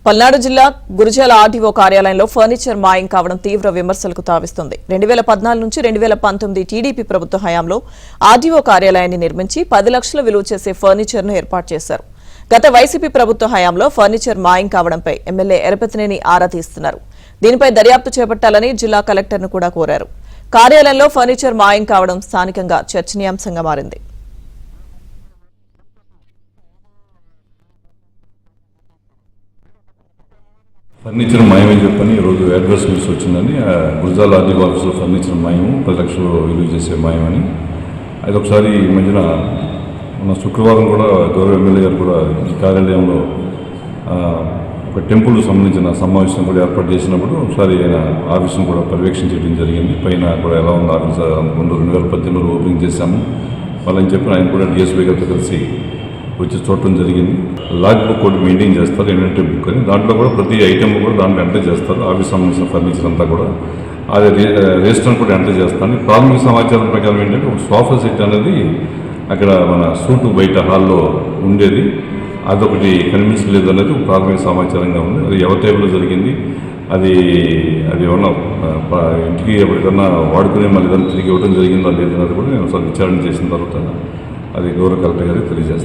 పల్నాడు జిల్లా గురజాల ఆర్టీఓ కార్యాలయంలో ఫర్నిచర్ మాయం కావడం తీవ్ర విమర్శలకు తావిస్తుంది. 2014 నుంచి 2019 టీడీపీ ప్రభుత్వ హయాంలో ఆర్టీఓ కార్యాలయాన్ని నిర్మించి 10 లక్షల విలువ చేసే ఫర్నిచర్ను ఏర్పాటు చేశారు. గత వైసీపీ ప్రభుత్వ హయాంలో ఫర్నిచర్ మాయం కావడంపై ఎమ్మెల్యే ఎరపతినేని ఆరా తీస్తున్నారు. దీనిపై దర్యాప్తు చేపట్టాలని జిల్లా కలెక్టర్ను కూడా కోరారు. కార్యాలయంలో ఫర్నిచర్ మాయం కావడం స్థానికంగా చర్చనీయాంశంగా మారింది. ఫర్నిచర్ మాయమే చెప్పని ఈరోజు అడ్రస్ న్యూస్ వచ్చిందని గురజాల ఆర్టీఓ ఆఫీసులో ఫర్నిచర్ మాయము 10 లక్షలు విలువ చేసే మాయమని. అది ఒకసారి ఈ మధ్యన మన శుక్రవారం కూడా గౌరవ ఎమ్మెల్యే గారు కూడా ఈ కార్యాలయంలో ఒక టెంపుల్ సంబంధించిన సమావేశం కూడా ఏర్పాటు చేసినప్పుడు ఒకసారి ఆయన ఆఫీసును కూడా పర్యవేక్షించడం జరిగింది. పైన కూడా ఎలా ఉంది ఆఫీస్ ముందు 2018లో ఓపెనింగ్ చేశాము వాళ్ళని చెప్పి ఆయన కూడా డిఎస్పీ గారితో కలిసి వచ్చి చూడటం జరిగింది. లాగ్ బుక్ కూడా మెయింటైన్ చేస్తారు, ఇన్వెంటరీ బుక్ అని. దాంట్లో కూడా ప్రతి ఐటెం కూడా దాంట్లో ఎంటర్ చేస్తారు. ఆఫీస్ సంబంధించిన ఫర్నిచర్ అంతా కూడా అది రిజిస్టర్ కూడా ఎంటర్ చేస్తాను. ప్రాథమిక సమాచారం ప్రకారం ఏంటంటే ఒక సోఫా సెట్ అనేది అక్కడ మన సూటు బయట హాల్లో ఉండేది, అదొకటి కనిపించలేదు అనేది ప్రాథమిక సమాచారంగా ఉంది. అది ఎవరి టైంలో జరిగింది, అది ఏమన్నా ఇంటికి ఎప్పటికన్నా వాడుకునే మళ్ళీ ఏదైనా తిరిగి ఇవ్వడం జరిగిందో లేదన్నది కూడా నేను విచారణ చేసిన తర్వాత అది గౌరవ కలెక్టర్ గారికి తెలియజేస్తాను.